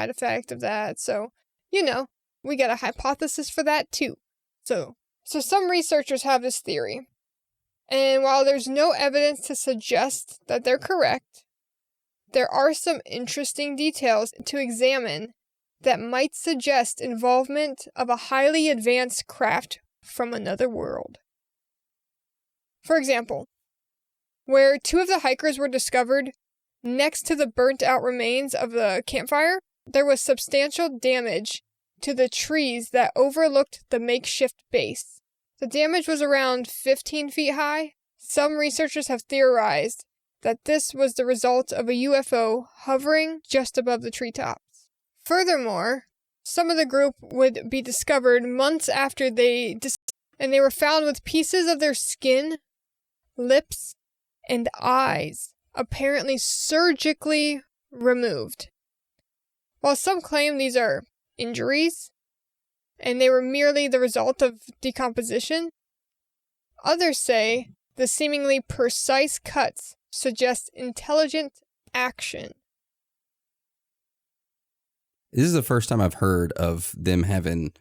side effect of that. So, we got a hypothesis for that too. So some researchers have this theory. And while there's no evidence to suggest that they're correct, there are some interesting details to examine that might suggest involvement of a highly advanced craft from another world. For example, where 2 of the hikers were discovered next to the burnt-out remains of the campfire, there was substantial damage to the trees that overlooked the makeshift base. The damage was around 15 feet high. Some researchers have theorized that this was the result of a UFO hovering just above the treetops. Furthermore, some of the group would be discovered months after and they were found with pieces of their skin, lips, and eyes apparently surgically removed. While some claim these are injuries, and they were merely the result of decomposition, others say the seemingly precise cuts suggest intelligent action. This is the first time I've heard of them having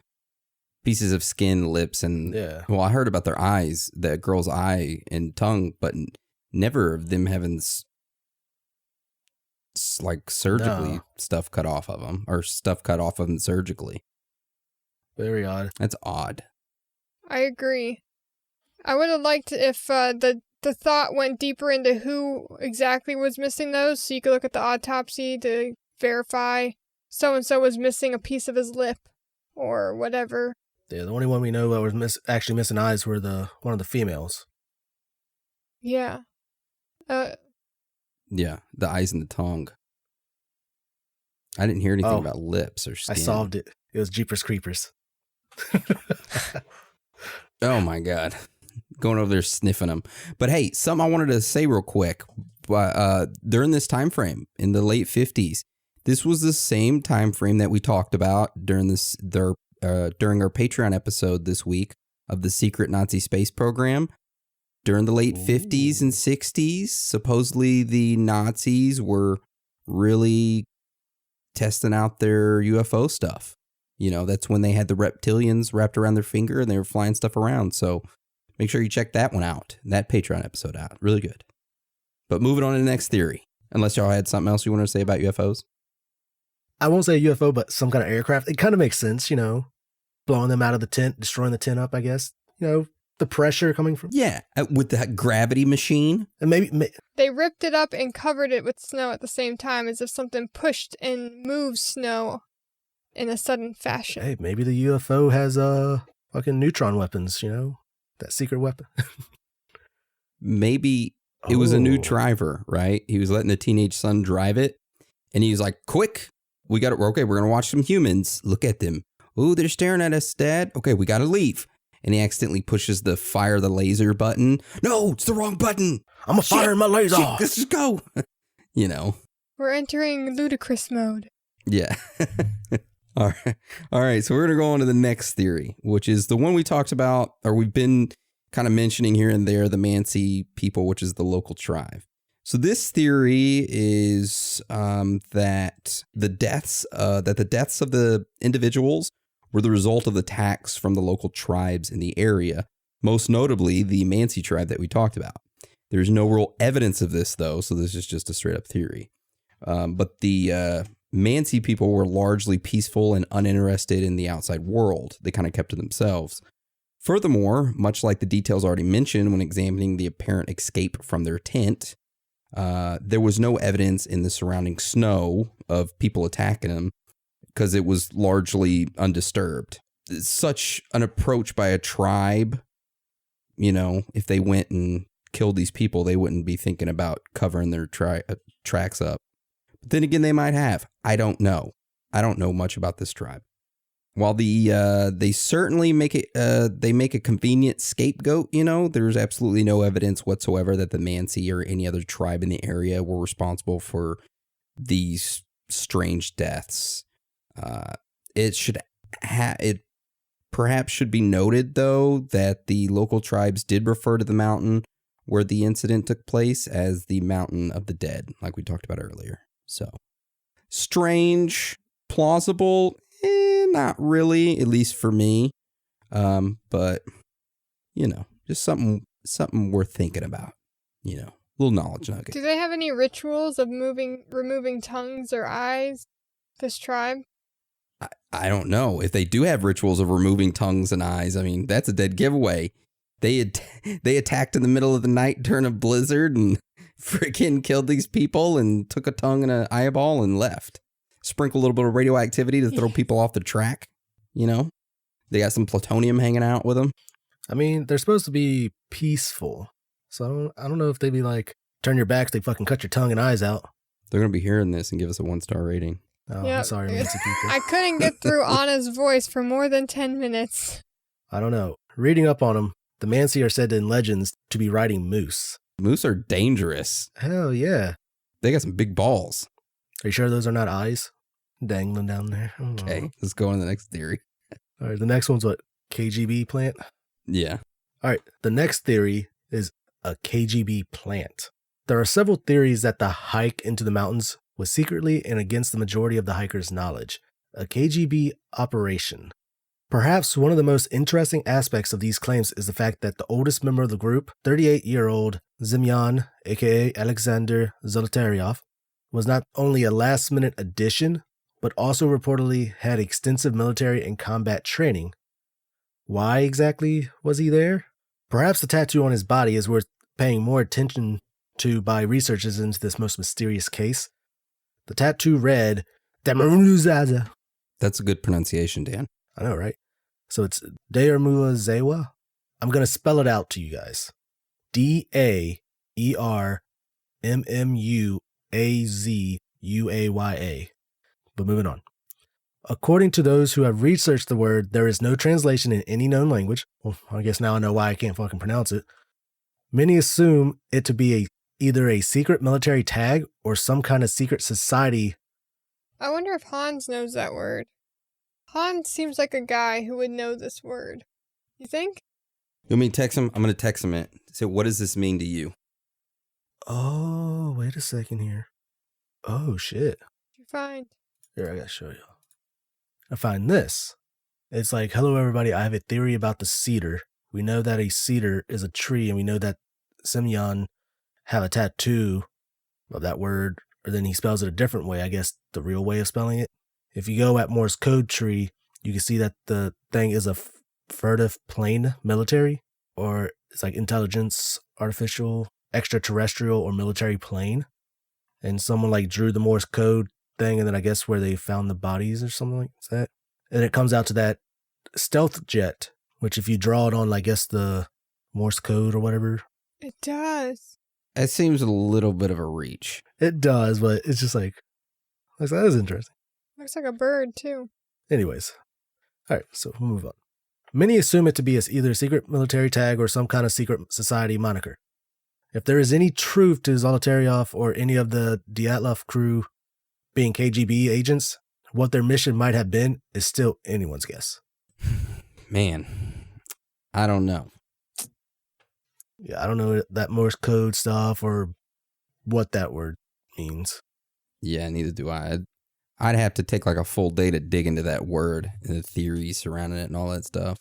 pieces of skin, lips, and... Yeah. Well, I heard about their eyes, that girl's eye and tongue, but never of them having surgically stuff cut off of them, or stuff cut off of them surgically. Very odd. That's odd. I agree. I would have liked if the thought went deeper into who exactly was missing those, so you could look at the autopsy to verify so-and-so was missing a piece of his lip, or whatever. Yeah, the only one we know that was actually missing eyes were one of the females. Yeah. Yeah, the eyes and the tongue. I didn't hear anything about lips or skin. I solved it. It was Jeepers Creepers. Oh my God. Going over there sniffing them. But hey, something I wanted to say real quick. During this time frame, in the late 50s, this was the same time frame that we talked about during our Patreon episode this week of the secret Nazi space program. During the late 50s and 60s, supposedly the Nazis were really testing out their UFO stuff. That's when they had the reptilians wrapped around their finger and they were flying stuff around. So make sure you check that one out, that Patreon episode out. Really good. But moving on to the next theory, unless y'all had something else you want to say about UFOs. I won't say UFO, but some kind of aircraft. It kind of makes sense, blowing them out of the tent, destroying the tent up, I guess. The pressure coming from... Yeah, with that gravity machine. And maybe... They ripped it up and covered it with snow at the same time, as if something pushed and moved snow in a sudden fashion. Hey, maybe the UFO has fucking neutron weapons, that secret weapon. Maybe it was a new driver, right? He was letting the teenage son drive it, and he was like, quick, we got it. Okay, we're going to watch some humans. Look at them. Oh, they're staring at us, Dad. Okay, we got to leave. And he accidentally pushes the fire the laser button. No, it's the wrong button. I'm firing my laser. Shit, let's just go. We're entering ludicrous mode. Yeah. All right. So we're going to go on to the next theory, which is the one we talked about, or we've been kind of mentioning here and there, the Mansi people, which is the local tribe. So this theory is that the deaths of the individuals were the result of attacks from the local tribes in the area, most notably the Mansi tribe that we talked about. There's no real evidence of this, though, so this is just a straight-up theory. But the Mansi people were largely peaceful and uninterested in the outside world. They kind of kept to themselves. Furthermore, much like the details already mentioned when examining the apparent escape from their tent, there was no evidence in the surrounding snow of people attacking them, because it was largely undisturbed. Such an approach by a tribe, if they went and killed these people, they wouldn't be thinking about covering their tracks up. But then again, they might have. I don't know. I don't know much about this tribe. While they certainly make a convenient scapegoat, there's absolutely no evidence whatsoever that the Mansi or any other tribe in the area were responsible for these strange deaths. It perhaps should be noted, though, that the local tribes did refer to the mountain where the incident took place as the Mountain of the Dead, like we talked about earlier. So strange, plausible? Not really, at least for me. But, just something worth thinking about, little knowledge nugget. Do they have any rituals of removing tongues or eyes, this tribe? I don't know. If they do have rituals of removing tongues and eyes, I mean, that's a dead giveaway. They attacked in the middle of the night during a blizzard and freaking killed these people and took a tongue and an eyeball and left. Sprinkle a little bit of radioactivity to throw people off the track. They got some plutonium hanging out with them. I mean, they're supposed to be peaceful. So I don't know if they'd be like, turn your backs, they fucking cut your tongue and eyes out. They're going to be hearing this and give us a 1-star rating. Oh, Yep. I'm sorry, Mancy people. I couldn't get through Anna's voice for more than 10 minutes. I don't know. Reading up on them, the Mancy are said in legends to be riding moose. Moose are dangerous. Hell yeah. They got some big balls. Are you sure those are not eyes dangling down there? I don't know. Okay, let's go on to the next theory. All right, the next one's what? KGB plant? Yeah. All right, the next theory is a KGB plant. There are several theories that the hike into the mountains was secretly and against the majority of the hikers' knowledge, a KGB operation. Perhaps one of the most interesting aspects of these claims is the fact that the oldest member of the group, 38-year-old Zimyan, aka Alexander Zolotaryov, was not only a last-minute addition, but also reportedly had extensive military and combat training. Why exactly was he there? Perhaps the tattoo on his body is worth paying more attention to by researchers into this most mysterious case. The tattoo read, Damaruluzaza. That's a good pronunciation, Dan. I know, right? So it's Daermulazewa. I'm going to spell it out to you guys. Daermmuazuyaya. But moving on. According to those who have researched the word, there is no translation in any known language. Well, I guess now I know why I can't fucking pronounce it. Many assume it to be either a secret military tag or some kind of secret society. I wonder if Hans knows that word. Hans seems like a guy who would know this word. You think? You want me to text him? I'm going to text him it. So what does this mean to you? Oh, wait a second here. Oh, shit. Did you find? Here, I gotta show you. I find this. It's like, hello, everybody. I have a theory about the cedar. We know that a cedar is a tree, and we know that Semyon have a tattoo of that word, or then he spells it a different way, I guess the real way of spelling it. If you go at Morse code tree, you can see that the thing is a furtive plane military, or it's like intelligence, artificial, extraterrestrial, or military plane. And someone like drew the Morse code thing, and then I guess where they found the bodies or something like that. And it comes out to that stealth jet, which if you draw it on, I guess the Morse code or whatever. It does. It seems a little bit of a reach. It does, but it's just like that is interesting. Looks like a bird, too. Anyways. All right, so we'll move on. Many assume it to be either a secret military tag or some kind of secret society moniker. If there is any truth to Zolotaryov or any of the Dyatlov crew being KGB agents, what their mission might have been is still anyone's guess. Man, I don't know. Yeah, I don't know that Morse code stuff or what that word means. Yeah, neither do I. I'd have to take like a full day to dig into that word and the theories surrounding it and all that stuff.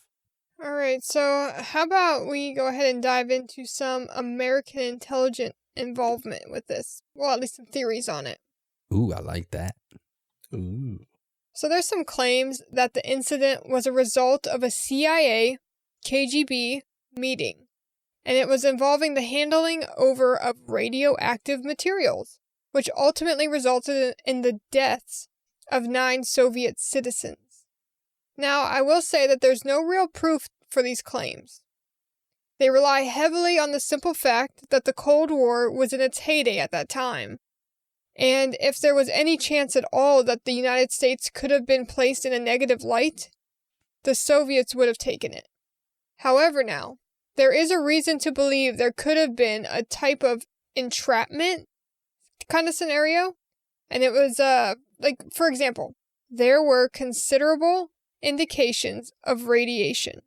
All right, so how about we go ahead and dive into some American intelligence involvement with this? Well, at least some theories on it. Ooh, I like that. Ooh. So there's some claims that the incident was a result of a CIA KGB meeting, and it was involving the handling over of radioactive materials, which ultimately resulted in the deaths of 9 Soviet citizens. Now, I will say that there's no real proof for these claims. They rely heavily on the simple fact that the Cold War was in its heyday at that time. And if there was any chance at all that the United States could have been placed in a negative light, the Soviets would have taken it. However now, there is a reason to believe there could have been a type of entrapment kind of scenario. And it was, for example, there were considerable indications of radiation.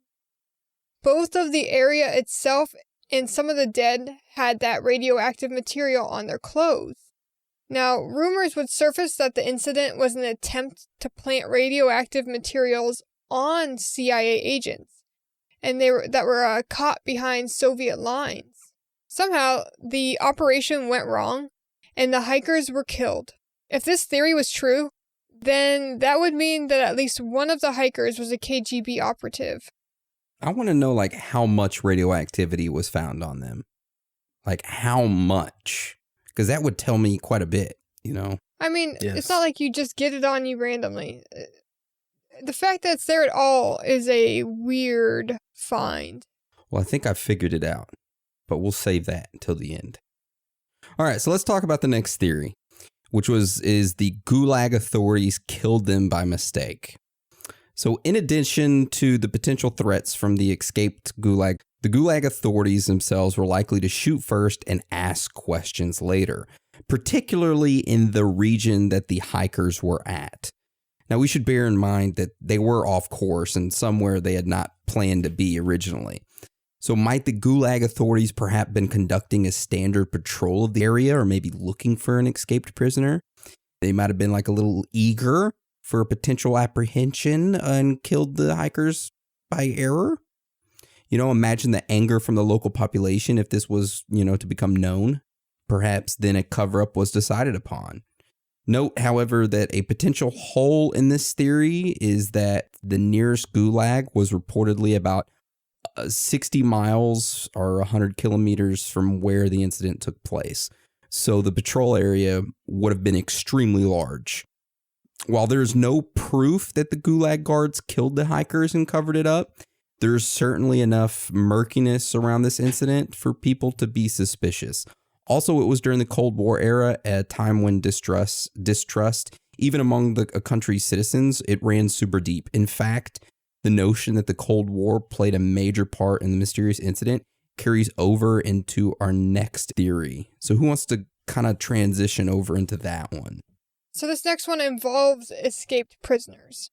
Both of the area itself and some of the dead had that radioactive material on their clothes. Now, rumors would surface that the incident was an attempt to plant radioactive materials on CIA agents, and that were caught behind Soviet lines. Somehow, the operation went wrong, and the hikers were killed. If this theory was true, then that would mean that at least one of the hikers was a KGB operative. I want to know, like, how much radioactivity was found on them. Like, how much? Because that would tell me quite a bit, you know? I mean, Yes. It's not like you just get it on you randomly. The fact that it's there at all is a weird find. Well, I think I figured it out, but we'll save that until the end. All right, so let's talk about the next theory, which is the Gulag authorities killed them by mistake. So in addition to the potential threats from the escaped Gulag, the Gulag authorities themselves were likely to shoot first and ask questions later, particularly in the region that the hikers were at. Now, we should bear in mind that they were off course and somewhere they had not planned to be originally. So might the Gulag authorities perhaps been conducting a standard patrol of the area or maybe looking for an escaped prisoner? They might have been like a little eager for a potential apprehension and killed the hikers by error. You know, imagine the anger from the local population if this was, to become known. Perhaps then a cover-up was decided upon. Note, however, that a potential hole in this theory is that the nearest Gulag was reportedly about 60 miles or 100 kilometers from where the incident took place. So the patrol area would have been extremely large. While there's no proof that the Gulag guards killed the hikers and covered it up, there's certainly enough murkiness around this incident for people to be suspicious. Also, it was during the Cold War era, a time when distrust, even among a country's citizens, it ran super deep. In fact, the notion that the Cold War played a major part in the mysterious incident carries over into our next theory. So who wants to kind of transition over into that one? So this next one involves escaped prisoners.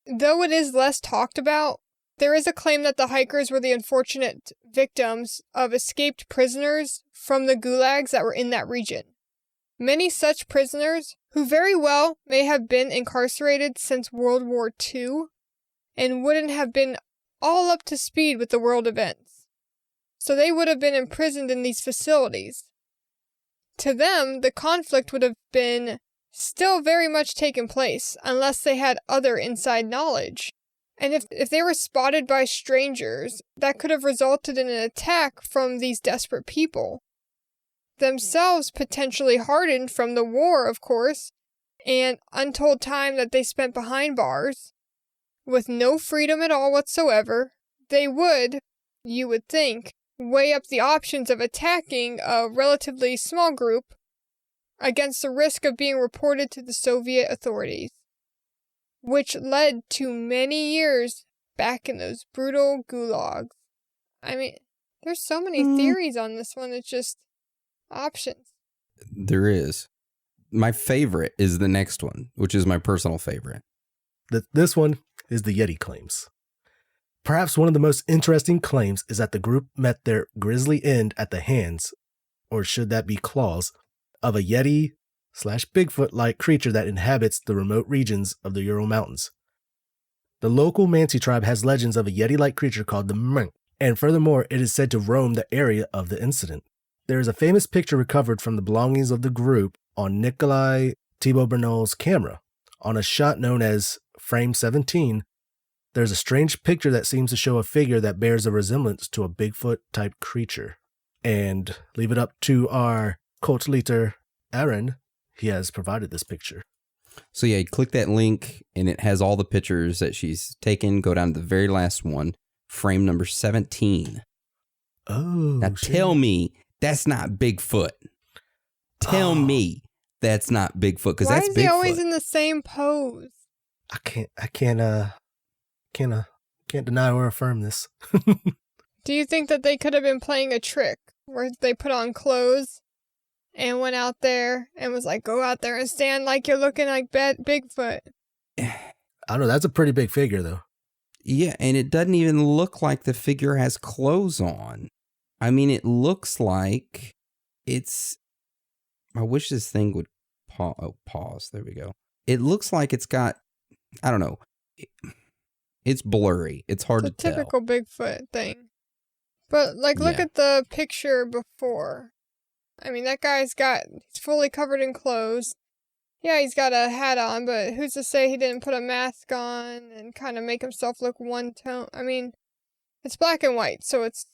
Though it is less talked about, there is a claim that the hikers were the unfortunate victims of escaped prisoners from the gulags that were in that region. Many such prisoners, who very well may have been incarcerated since World War II, and wouldn't have been all up to speed with the world events. So they would have been imprisoned in these facilities. To them, the conflict would have been still very much taking place, unless they had other inside knowledge. And if they were spotted by strangers, that could have resulted in an attack from these desperate people. Themselves potentially hardened from the war, of course, and untold time that they spent behind bars, with no freedom at all whatsoever, they would, you would think, weigh up the options of attacking a relatively small group against the risk of being reported to the Soviet authorities, which led to many years back in those brutal gulags. I mean, there's so many theories on this one, it's just options. There is. My favorite is the next one, which is my personal favorite. This one is the Yeti claims. Perhaps one of the most interesting claims is that the group met their grisly end at the hands, or should that be claws, of a Yeti/Bigfoot-like creature that inhabits the remote regions of the Ural Mountains. The local Mansi tribe has legends of a Yeti-like creature called the Mrnk, and furthermore, it is said to roam the area of the incident. There is a famous picture recovered from the belongings of the group on Nikolai Thibault-Bernal's camera. On a shot known as Frame 17, there's a strange picture that seems to show a figure that bears a resemblance to a Bigfoot-type creature. And leave it up to our cult leader, Aaron. He has provided this picture. So yeah, you click that link and it has all the pictures that she's taken. Go down to the very last one, frame number 17. Oh, now tell me that's not Bigfoot. Tell me that's not Bigfoot, because that's Bigfoot. Why is he always in the same pose? I can't deny or affirm this. Do you think that they could have been playing a trick where they put on clothes and went out there and was like, go out there and stand like you're looking like Bigfoot? I don't know. That's a pretty big figure, though. Yeah, and it doesn't even look like the figure has clothes on. I mean, it looks like it's... I wish this thing would Pause. There we go. It looks like it's got, I don't know. It's blurry. It's hard It's to a typical Bigfoot thing. But, like, look Yeah. at the picture before. I mean, that guy's he's fully covered in clothes. Yeah, he's got a hat on, but who's to say he didn't put a mask on and kind of make himself look one tone? I mean, it's black and white, so it's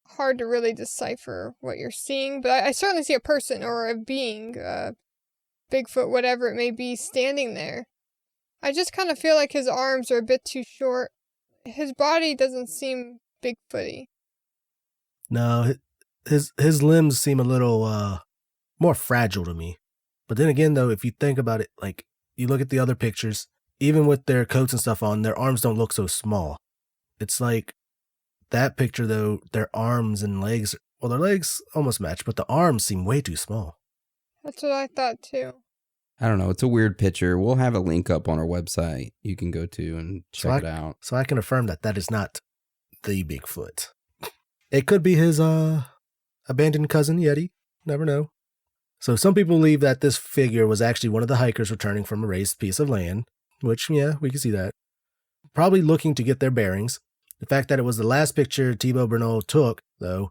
hard to really decipher what you're seeing. But I certainly see a person or a being, Bigfoot, whatever it may be, standing there. I just kind of feel like his arms are a bit too short. His body doesn't seem Bigfooty. No, his limbs seem a little more fragile to me. But then again, though, if you think about it, like you look at the other pictures, even with their coats and stuff on, their arms don't look so small. It's like that picture, though, their arms and legs, well, their legs almost match, but the arms seem way too small. That's what I thought too. I don't know. It's a weird picture. We'll have a link up on our website you can go to and check it out. So I can affirm that is not the Bigfoot. It could be his abandoned cousin, Yeti. Never know. So some people believe that this figure was actually one of the hikers returning from a raised piece of land, which, yeah, we can see that. Probably looking to get their bearings. The fact that it was the last picture Thibaut Bernal took, though,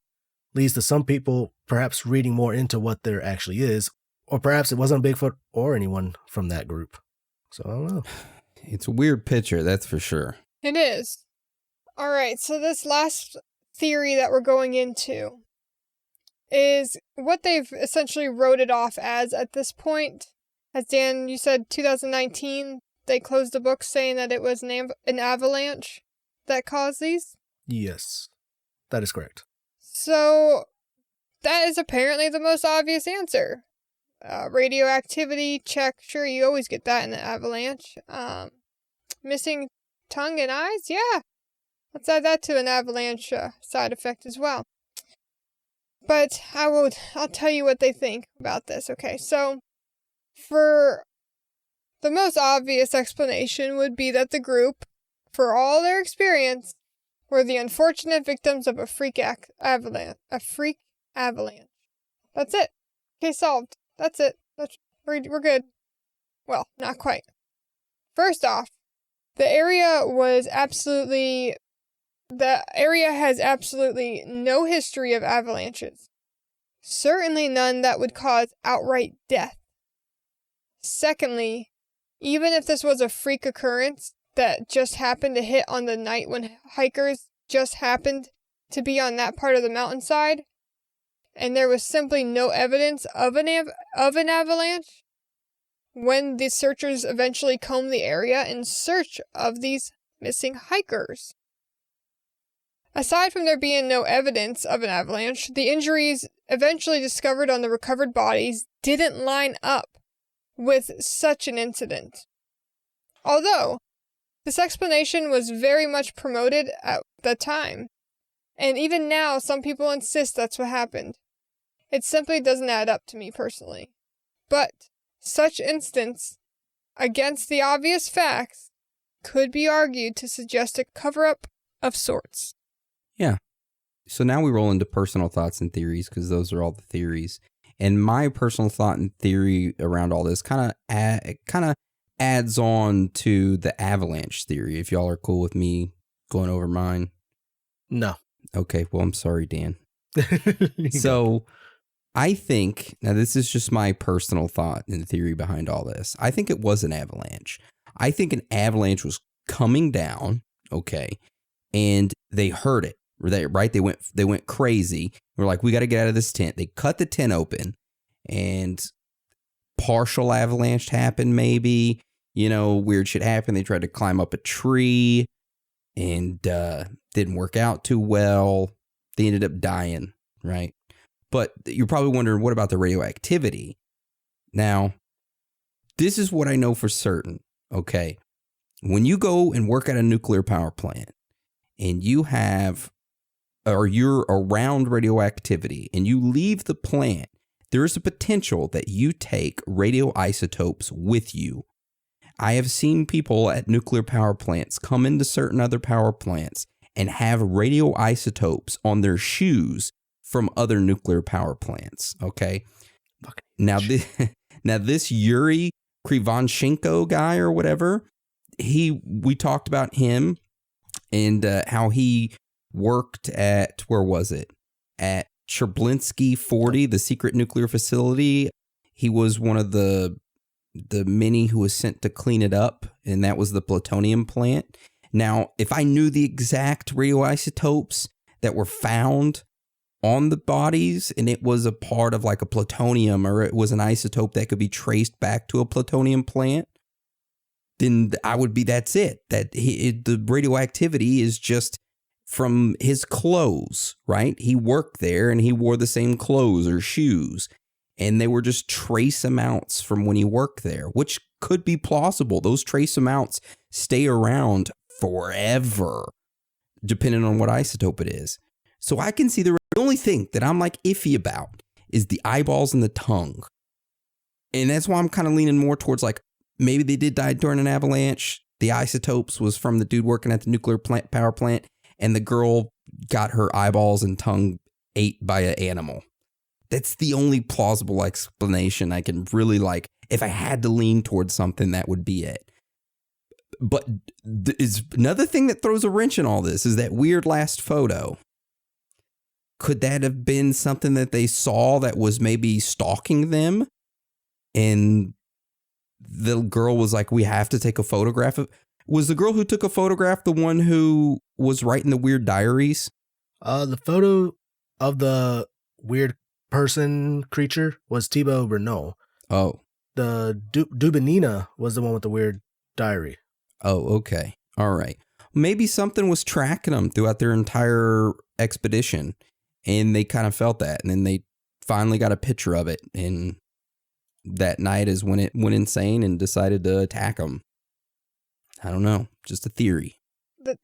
leads to some people perhaps reading more into what there actually is, or perhaps it wasn't Bigfoot or anyone from that group. So I don't know. It's a weird picture, that's for sure. It is. All right, so this last theory that we're going into is what they've essentially wrote it off as at this point. As Dan, you said 2019, they closed the book saying that it was an avalanche that caused these. Yes, that is correct. So that is apparently the most obvious answer. Radioactivity, check. Sure, you always get that in an avalanche. Missing tongue and eyes? Yeah. Let's add that to an avalanche side effect as well. But I'll tell you what they think about this. Okay, so for the most obvious explanation would be that the group, for all their experience, were the unfortunate victims of a freak avalanche. That's it. Case solved. That's it. We're good. Well, not quite. First off, the area has absolutely no history of avalanches. Certainly none that would cause outright death. Secondly, even if this was a freak occurrence that just happened to hit on the night when hikers just happened to be on that part of the mountainside, and there was simply no evidence of an avalanche, when the searchers eventually combed the area in search of these missing hikers. Aside from there being no evidence of an avalanche, the injuries eventually discovered on the recovered bodies didn't line up with such an incident. Although, this explanation was very much promoted at the time, and even now some people insist that's what happened. It simply doesn't add up to me personally. But such instance, against the obvious facts, could be argued to suggest a cover-up of sorts. Yeah. So now we roll into personal thoughts and theories, because those are all the theories. And my personal thought and theory around all this kind of adds on to the avalanche theory, if y'all are cool with me going over mine. No. Okay, well, I'm sorry, Dan. So I think, now this is just my personal thought and theory behind all this. I think it was an avalanche. I think an avalanche was coming down, okay, and they heard it. Right? They went crazy. We're like, we got to get out of this tent. They cut the tent open, and partial avalanche happened. Maybe, weird shit happened. They tried to climb up a tree, and didn't work out too well. They ended up dying, right? But you're probably wondering, what about the radioactivity? Now, this is what I know for certain. Okay, when you go and work at a nuclear power plant, and you're around radioactivity and you leave the plant, there is a potential that you take radioisotopes with you. I have seen people at nuclear power plants come into certain other power plants and have radioisotopes on their shoes from other nuclear power plants. Okay. Now Now, this Yuri Krivonchenko guy or whatever, we talked about him and how he worked at, where was it? At Cherblinsky 40, the secret nuclear facility. He was one of the many who was sent to clean it up, and that was the plutonium plant. Now, if I knew the exact radioisotopes that were found on the bodies, and it was a part of like a plutonium, or it was an isotope that could be traced back to a plutonium plant, then I would be, that's it. The radioactivity is just from his clothes, right? He worked there and he wore the same clothes or shoes, and they were just trace amounts from when he worked there, which could be plausible. Those trace amounts stay around forever, depending on what isotope it is. So I can see the only thing that I'm like iffy about is the eyeballs and the tongue. And that's why I'm kind of leaning more towards like, maybe they did die during an avalanche. The isotopes was from the dude working at the nuclear power plant, and the girl got her eyeballs and tongue ate by an animal. That's the only plausible explanation I can really like. If I had to lean towards something, that would be it. But is another thing that throws a wrench in all this is that weird last photo. Could that have been something that they saw that was maybe stalking them? And the girl was like, we have to take a photograph of. Was the girl who took a photograph the one who was writing the weird diaries? The photo of the weird person creature was Thibaut Renault. Oh. The Dubinina was the one with the weird diary. Oh, okay. All right. Maybe something was tracking them throughout their entire expedition, and they kind of felt that, and then they finally got a picture of it, and that night is when it went insane and decided to attack them. I don't know. Just a theory.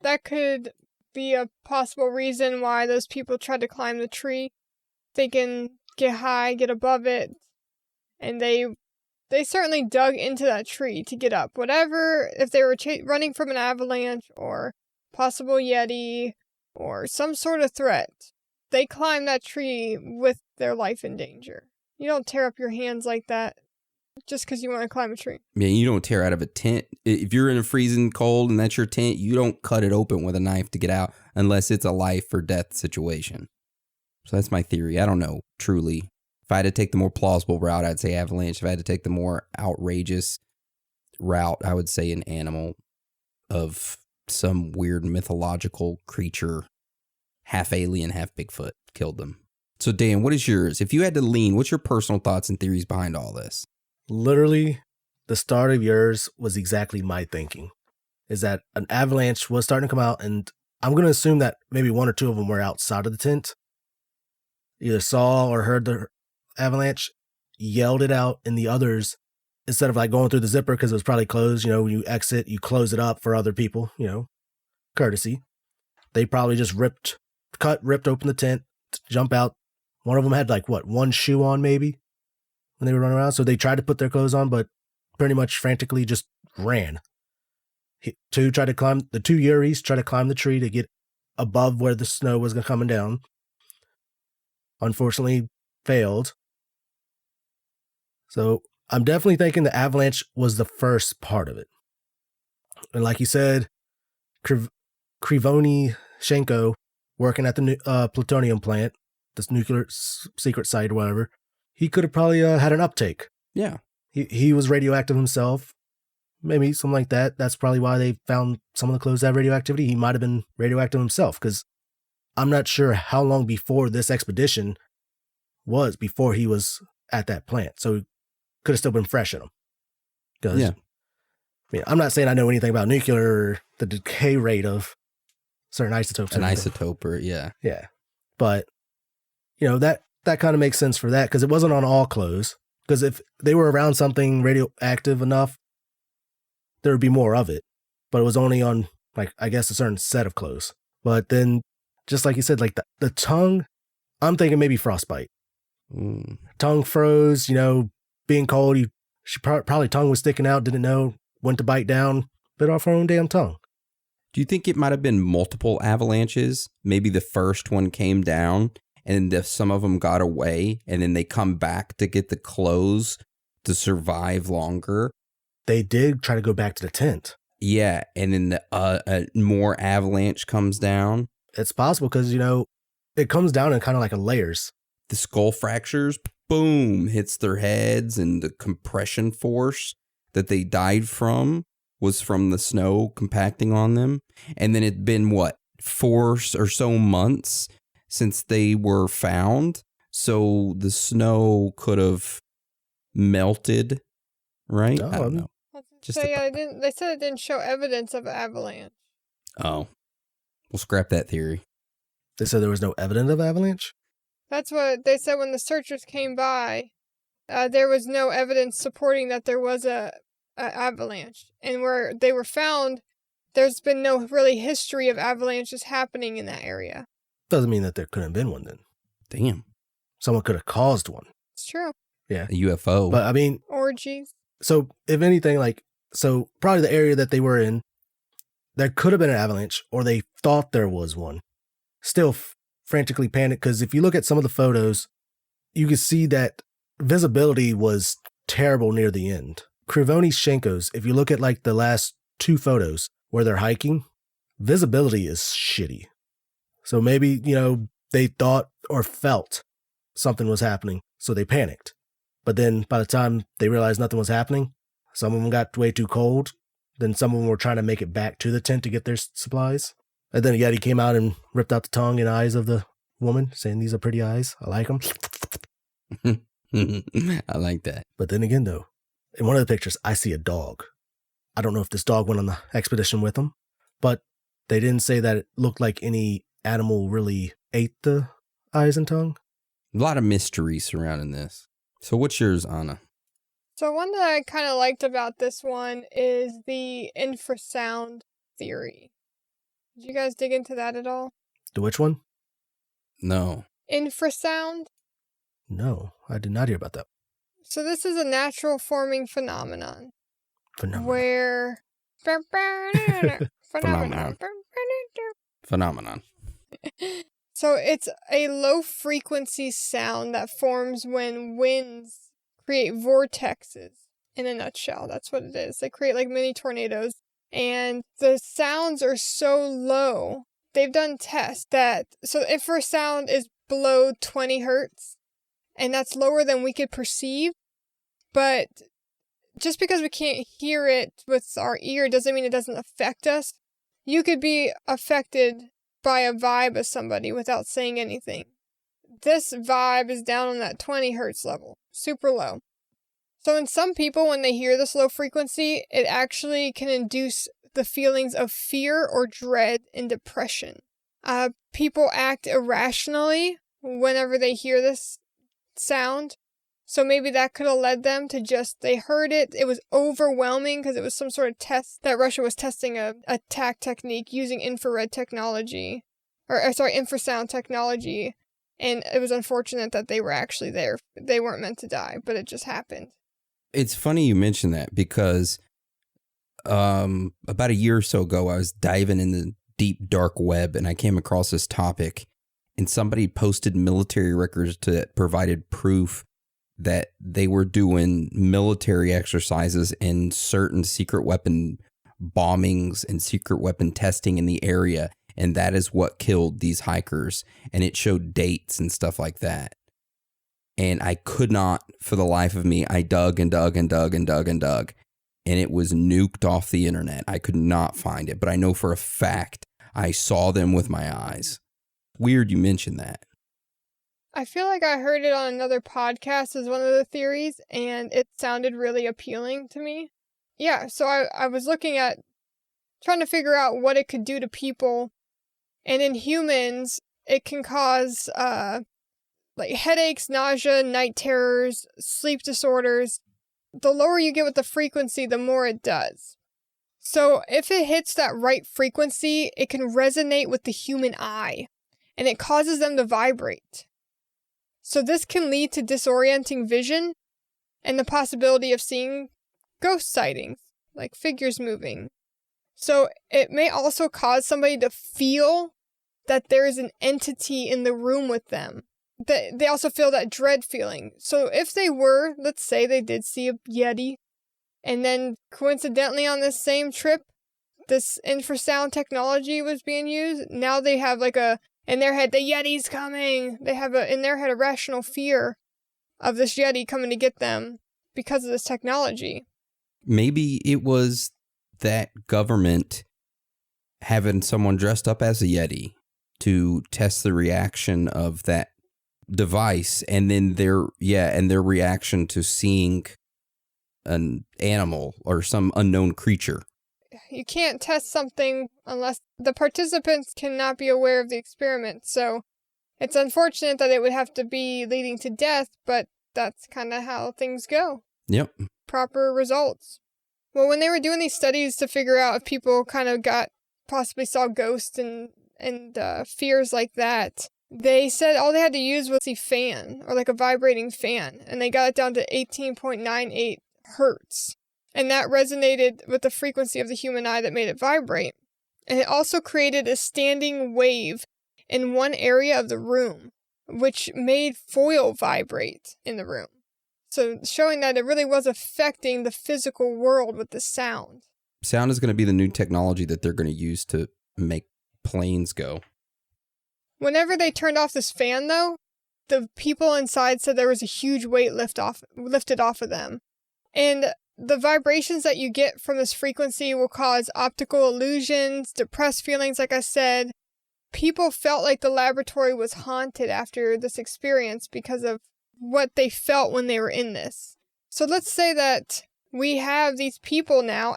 That could be a possible reason why those people tried to climb the tree. They can get high, get above it, and they certainly dug into that tree to get up. Whatever, if they were running from an avalanche or possible Yeti or some sort of threat, they climbed that tree with their life in danger. You don't tear up your hands like that just because you want to climb a tree. Yeah, you don't tear out of a tent. If you're in a freezing cold and that's your tent, you don't cut it open with a knife to get out unless it's a life or death situation. So that's my theory. I don't know, truly. If I had to take the more plausible route, I'd say avalanche. If I had to take the more outrageous route, I would say an animal of some weird mythological creature, half alien, half Bigfoot, killed them. So Dan, what is yours? If you had to lean, what's your personal thoughts and theories behind all this? Literally, the start of yours was exactly my thinking. Is that an avalanche was starting to come out, and I'm going to assume that maybe one or two of them were outside of the tent. Either saw or heard the avalanche, yelled it out, and the others, instead of like going through the zipper because it was probably closed, when you exit, you close it up for other people, courtesy. They probably just ripped open the tent, jump out. One of them had one shoe on maybe when they were running around. So they tried to put their clothes on, but pretty much frantically just ran. The two Yuris tried to climb the tree to get above where the snow was coming down. Unfortunately, failed. So I'm definitely thinking the avalanche was the first part of it. And like you said, Krivonchenko, working at the plutonium plant, this nuclear secret site or whatever, he could have probably had an uptake. Yeah. He was radioactive himself. Maybe something like that. That's probably why they found some of the clothes that have radioactivity. He might have been radioactive himself, because I'm not sure how long before this expedition was before he was at that plant. So he could have still been fresh in him. Yeah. I'm not saying I know anything about nuclear or the decay rate of certain isotopes. An isotope, or yeah. Yeah. But, that kind of makes sense for that, because it wasn't on all clothes. Because if they were around something radioactive enough, there would be more of it. But it was only on, a certain set of clothes. But then, just like you said, the tongue, I'm thinking maybe frostbite. Tongue froze, being cold, she probably tongue was sticking out, didn't know, went to bite down, bit off her own damn tongue. Do you think it might have been multiple avalanches? Maybe the first one came down and some of them got away, and then they come back to get the clothes to survive longer. They did try to go back to the tent. Yeah, and then more avalanche comes down. It's possible because, it comes down in kind of like a layers. The skull fractures, boom, hits their heads, and the compression force that they died from was from the snow compacting on them. And then it'd been, 4 or so months since they were found. So the snow could have melted, right? I don't know. They said it didn't show evidence of avalanche. Oh, we'll scrap that theory. They said there was no evidence of avalanche? That's what they said when the searchers came by. There was no evidence supporting that there was a avalanche. And where they were found, there's been no really history of avalanches happening in that area. Doesn't mean that there couldn't have been one then. Damn. Someone could have caused one. It's true. Yeah. A UFO. But I mean... Orgies. So if anything, probably the area that they were in, there could have been an avalanche, or they thought there was one. Still frantically panicked, because if you look at some of the photos, you can see that visibility was terrible near the end. Crivoni Shenko's, if you look at the last 2 photos where they're hiking, visibility is shitty. So maybe, they thought or felt something was happening, so they panicked. But then by the time they realized nothing was happening, some of them got way too cold. Then some of them were trying to make it back to the tent to get their supplies. And then Yeti came out and ripped out the tongue and eyes of the woman, saying, "These are pretty eyes. I like them." I like that. But then again, though, in one of the pictures, I see a dog. I don't know if this dog went on the expedition with them, but they didn't say that it looked like any animal really ate the eyes and tongue. A lot of mystery surrounding this. So what's yours, Anna? So one that I kind of liked about this one is the infrasound theory. Did you guys dig into that at all? The which one? No. Infrasound? No, I did not hear about that. So this is a natural forming phenomenon. Where... Phenomenon. So it's a low-frequency sound that forms when winds create vortexes. In a nutshell, that's what it is. They create mini tornadoes. And the sounds are so low. They've done tests so infrasound is below 20 hertz. And that's lower than we could perceive. But just because we can't hear it with our ear doesn't mean it doesn't affect us. You could be affected by a vibe of somebody without saying anything. This vibe is down on that 20 hertz level. Super low. So in some people, when they hear this low frequency, it actually can induce the feelings of fear or dread and depression. People act irrationally whenever they hear this sound. So maybe that could have led them to they heard it. It was overwhelming because it was some sort of test that Russia was testing a attack technique using infrasound technology. And it was unfortunate that they were actually there. They weren't meant to die, but it just happened. It's funny you mention that because about a year or so ago, I was diving in the deep dark web and I came across this topic, and somebody posted military records that provided proof that they were doing military exercises and certain secret weapon bombings and secret weapon testing in the area. And that is what killed these hikers. And it showed dates and stuff like that. And I could not, for the life of me, I dug and dug and dug and dug and dug. And it was nuked off the internet. I could not find it. But I know for a fact I saw them with my eyes. Weird you mentioned that. I feel like I heard it on another podcast as one of the theories, and it sounded really appealing to me. Yeah, so I was looking at trying to figure out what it could do to people. And in humans, it can cause headaches, nausea, night terrors, sleep disorders. The lower you get with the frequency, the more it does. So if it hits that right frequency, it can resonate with the human eye, and it causes them to vibrate. So this can lead to disorienting vision and the possibility of seeing ghost sightings, like figures moving. So it may also cause somebody to feel that there is an entity in the room with them, they also feel that dread feeling. So if they were, let's say they did see a Yeti, and then coincidentally on this same trip, this infrasound technology was being used, now they have like in their head, the Yeti's coming. They have in their head a rational fear of this Yeti coming to get them because of this technology. Maybe it was that government having someone dressed up as a Yeti to test the reaction of that device, and then their reaction to seeing an animal or some unknown creature. You can't test something unless the participants cannot be aware of the experiment. So it's unfortunate that it would have to be leading to death, but that's kind of how things go. Yep. Proper results. Well, when they were doing these studies to figure out if people kind of possibly saw ghosts and fears like that, they said all they had to use was a fan, or like a vibrating fan, and they got it down to 18.98 hertz. And that resonated with the frequency of the human eye that made it vibrate. And it also created a standing wave in one area of the room, which made foil vibrate in the room. So showing that it really was affecting the physical world with the sound. Sound is going to be the new technology that they're going to use to make planes go. Whenever they turned off this fan, though, the people inside said there was a huge weight lifted off of them. And the vibrations that you get from this frequency will cause optical illusions, depressed feelings, like I said. People felt like the laboratory was haunted after this experience because of what they felt when they were in this. So let's say that we have these people now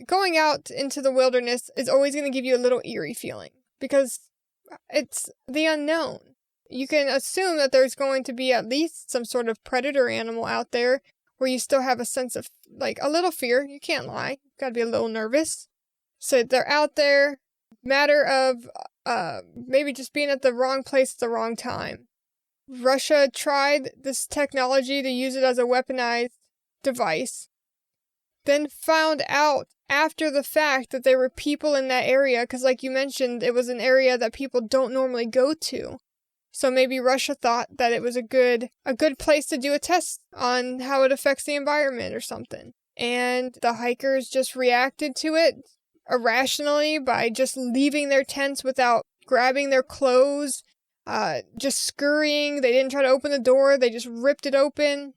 going out into the wilderness is always going to give you a little eerie feeling because it's the unknown. You can assume that there's going to be at least some sort of predator animal out there where you still have a sense of, like, a little fear. You can't lie. You've got to be a little nervous. So they're out there. Matter of maybe just being at the wrong place at the wrong time. Russia tried this technology to use it as a weaponized device. Then found out after the fact that there were people in that area, because like you mentioned, it was an area that people don't normally go to. So maybe Russia thought that it was a good place to do a test on how it affects the environment or something. And the hikers just reacted to it irrationally by just leaving their tents without grabbing their clothes, just scurrying. They didn't try to open the door. They just ripped it open.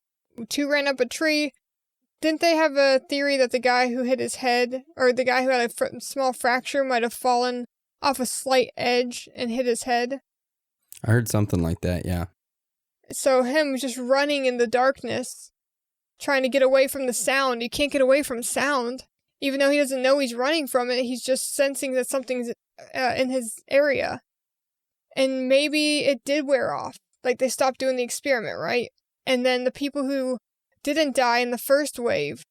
Two ran up a tree. Didn't they have a theory that the guy who hit his head, or the guy who had a small fracture, might have fallen off a slight edge and hit his head? I heard something like that, yeah. So him just running in the darkness, trying to get away from the sound. You can't get away from sound. Even though he doesn't know he's running from it, he's just sensing that something's in his area. And maybe it did wear off. Like, they stopped doing the experiment, right? And then the people who didn't die in the first wave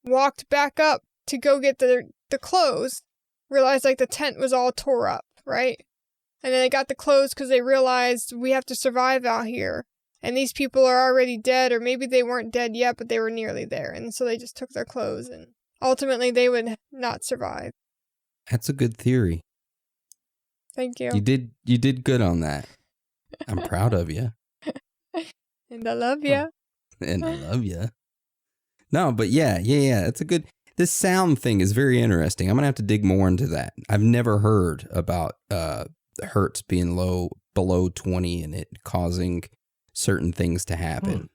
walked back up to go get the clothes, realized, like, the tent was all tore up, right? And then they got the clothes because they realized we have to survive out here. And these people are already dead, or maybe they weren't dead yet, but they were nearly there. And so they just took their clothes, and ultimately they would not survive. That's a good theory. Thank you. You did good on that. I'm proud of you. And I love you. And I love you. No, but yeah. It's a good. This sound thing is very interesting. I'm gonna have to dig more into that. I've never heard about hertz being below 20 and it causing certain things to happen.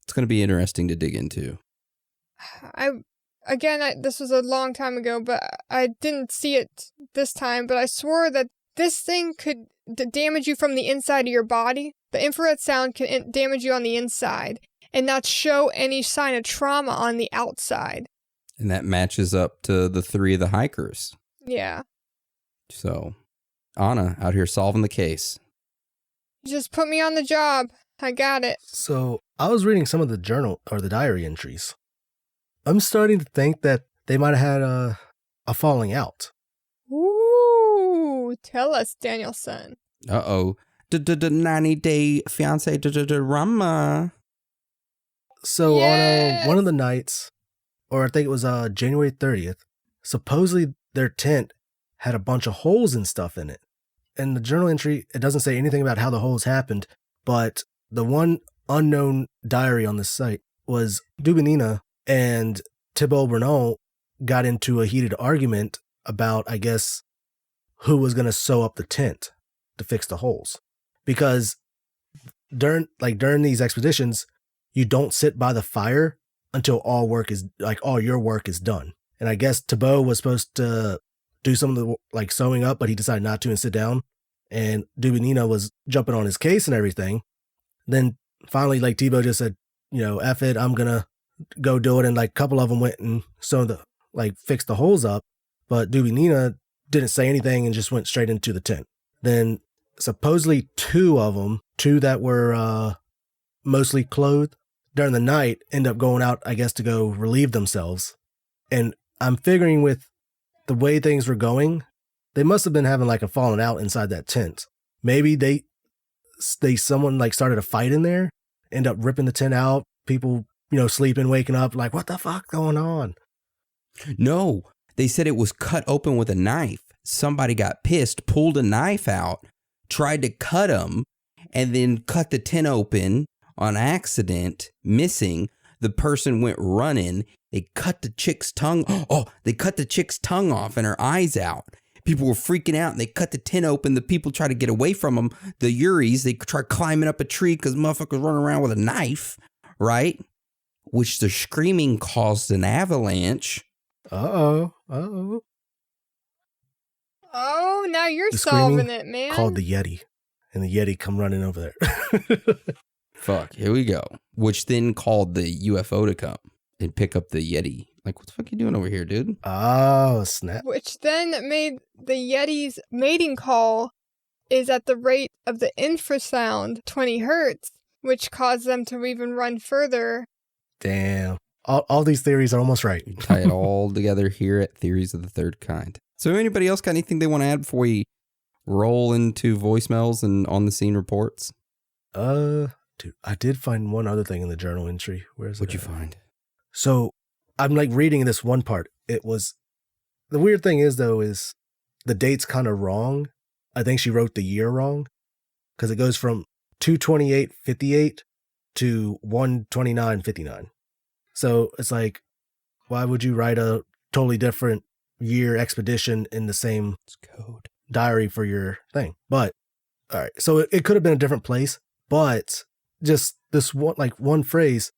It's gonna be interesting to dig into. This was a long time ago, but I didn't see it this time, but I swore that this thing could damage you from the inside of your body. The infrared sound can damage you on the inside and not show any sign of trauma on the outside. And that matches up to the three of the hikers. Yeah. So, Anna out here solving the case. Just put me on the job. I got it. So, I was reading some of the journal or the diary entries. I'm starting to think that they might have had a falling out. Ooh, tell us, Danielson. Uh-oh. 90-day fiance drama. So Yes! on one of the nights, or I think it was January 30th, supposedly their tent had a bunch of holes and stuff in it. in the journal entry, it doesn't say anything about how the holes happened, but the one unknown diary on this site was Dubinina and Thibault Bernal got into a heated argument about, I guess, who was going to sew up the tent to fix the holes. Because during these expeditions, you don't sit by the fire until all your work is done. And I guess Thibault was supposed to do some of the sewing up, but he decided not to and sit down. And Dubinina was jumping on his case and everything. Then finally, Thibault just said, F it, I'm going to go do it. And a couple of them went and fixed the holes up. But Dubinina didn't say anything and just went straight into the tent. Then supposedly two that were mostly clothed during the night, end up going out, I guess, to go relieve themselves. And I'm figuring with the way things were going, they must have been having a falling out inside that tent. Maybe someone started a fight in there, end up ripping the tent out, people, sleeping, waking up, what the fuck going on? No, they said it was cut open with a knife. Somebody got pissed, pulled a knife out, tried to cut them, and then cut the tent open on accident, missing. The person went running. They cut the chick's tongue. They cut the chick's tongue off and her eyes out. People were freaking out and they cut the tent open. The people tried to get away from them. The Uris, they tried climbing up a tree because motherfuckers running around with a knife, right? Which the screaming caused an avalanche. Uh-oh. Oh, now you're The solving screaming it, man. called the Yeti. And the Yeti come running over there. Fuck, here we go. Which then called the UFO to come and pick up the Yeti. What the fuck you doing over here, dude? Oh, snap. Which then made the Yeti's mating call is at the rate of the infrasound, 20 hertz, which caused them to even run further. Damn. All these theories are almost right. We tie it all together here at Theories of the Third Kind. So anybody else got anything they want to add before we roll into voicemails and on-the-scene reports? Dude, I did find one other thing in the journal entry. Where's it? What'd you find? So I'm reading this one part. It was, the weird thing is the date's kind of wrong. I think she wrote the year wrong because it goes from 2/28/58 to 1/29/59. So it's why would you write a totally different year expedition in the same code diary for your thing? But all right, so it could have been a different place, but just this one phrase,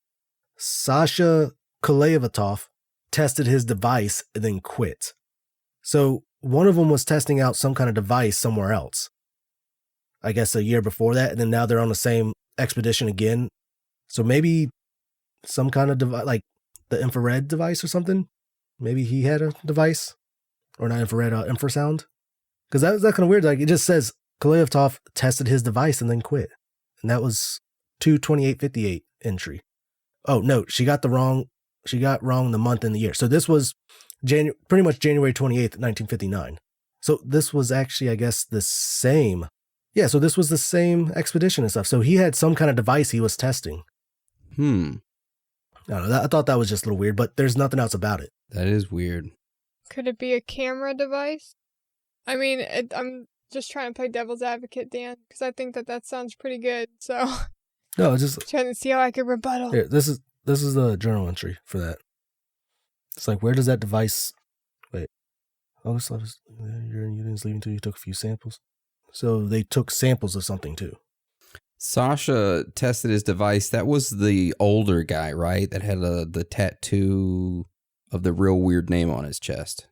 Sasha Kolevatov tested his device and then quit. So one of them was testing out some kind of device somewhere else, I guess a year before that, and then now they're on the same expedition again. So maybe some kind of device, the infrared device or something. Maybe he had a device, or not infrared, infrasound. Because that's kind of weird. It just says Kolevatov tested his device and then quit, and that was 2/28/58 entry. Oh no, she got wrong the month and the year. So this was pretty much January 28th, 1959. So this was actually, I guess, the same. Yeah, so this was the same expedition and stuff. So he had some kind of device he was testing. I don't know, I thought that was just a little weird, but there's nothing else about it. That is weird. Could it be a camera device? I mean, I'm just trying to play devil's advocate, Dan, because I think that sounds pretty good. So No, just trying to see how I could rebuttal. here, this is the journal entry for that. It's where does that device? Wait, August 11th, your units leaving until you took a few samples. So they took samples of something too. Sasha tested his device. That was the older guy, right? That had the tattoo of the real weird name on his chest.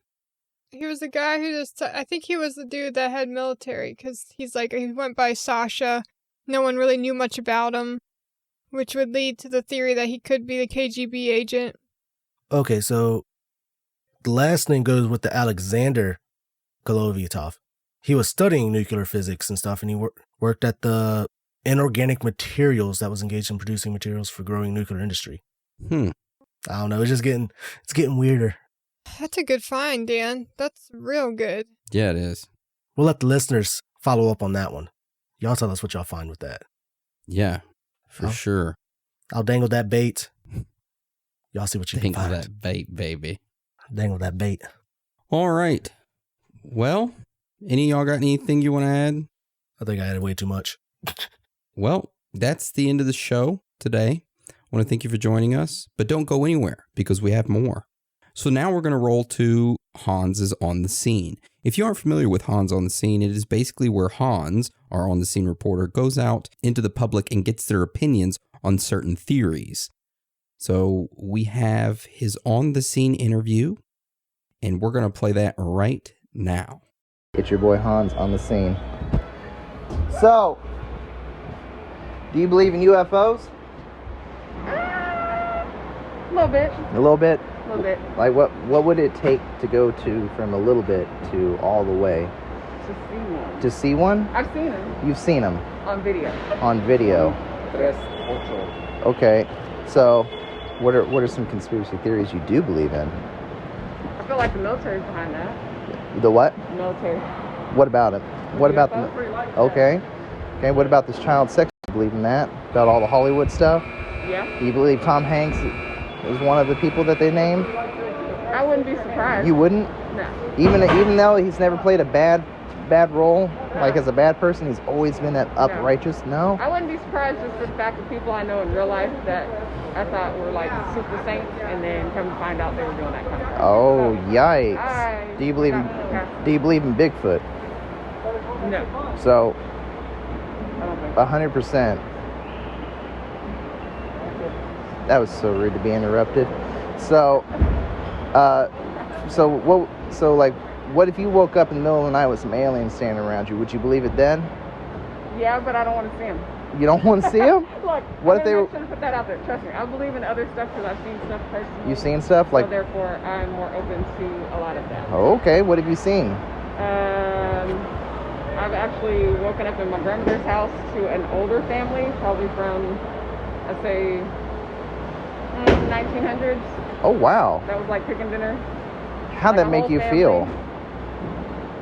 He was the guy who I think he was the dude that had military, because he went by Sasha. No one really knew much about him, which would lead to the theory that he could be the KGB agent. Okay, so the last name goes with the Alexander Kolevatov. He was studying nuclear physics and stuff, and he worked at the inorganic materials that was engaged in producing materials for growing nuclear industry. I don't know. It's getting weirder. That's a good find, Dan. That's real good. Yeah, it is. We'll let the listeners follow up on that one. Y'all tell us what y'all find with that. Yeah, for sure. I'll dangle that bait. Y'all see what you can find. Dangle that bait, baby. Dangle that bait. All right. Well, Any of y'all got anything you want to add? I think I added way too much. Well, that's the end of the show today. I want to thank you for joining us, but don't go anywhere because we have more. So now we're going to roll to Hans is on the Scene. If you aren't familiar with Hans on the Scene, it is basically where Hans, our on the scene reporter, goes out into the public and gets their opinions on certain theories. So we have his on the scene interview, and we're going to play that right now. It's your boy Hans on the Scene. So, do you believe in UFOs? A little bit. A little bit? A little bit. Like what would it take to go to from a little bit to all the way? To see one. To see one? I've seen them You've seen them on video. on video. Okay. So, what are some conspiracy theories you do believe in? I feel like the military's behind that. The what? The military. What about it? What about the? UFO? Okay. Okay. What about this child sex? You believe in that? About all the Hollywood stuff? Yeah. Do you believe Tom Hanks is one of the people that they named? I wouldn't be surprised. You wouldn't? No. Even though he's never played a bad role, like as a bad person, he's always been that uprighteous. No? I wouldn't be surprised just for the fact that people I know in real life that I thought were like super saints, and then come to find out they were doing that kind of stuff. Oh, yikes! I- Do you believe in Yeah. Do you believe in Bigfoot? No. So, I don't think so. 100%. That was so rude to be interrupted. So, what if you woke up in the middle of the night with some aliens standing around you? Would you believe it then? Yeah, but I don't want to see them. You don't want to see them? Look, What if they were- I shouldn't put that out there. Trust me, I believe in other stuff because I've seen stuff personally. You've seen stuff like? So therefore, I'm more open to a lot of that. Oh, okay. What have you seen? I've actually woken up in my grandmother's house to an older family, probably from, I'd say, 1900s. Oh, wow. That was like cooking dinner. How'd Like that a make whole you family. feel?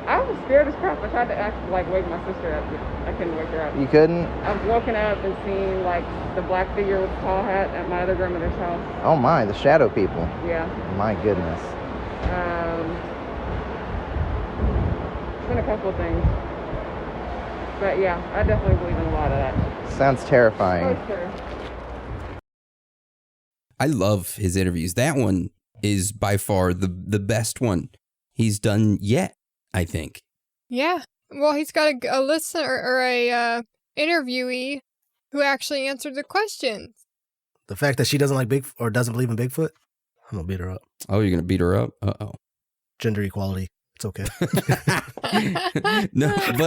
I was scared as crap. I tried to wake my sister up, but I couldn't wake her up. You couldn't? I've woken up and seen like the black figure with the tall hat at my other grandmother's house. Oh my, the shadow people. Yeah. My goodness. It's been a couple of things. But yeah, I definitely believe in a lot of that. Sounds terrifying. For sure. I love his interviews. That one is by far the best one he's done yet, I think. Yeah. Well, he's got a listener or a interviewee who actually answered the questions. The fact that she doesn't like doesn't believe in Bigfoot, I'm gonna beat her up. Oh, you're going to beat her up? Uh-oh. Gender equality. It's okay. No, but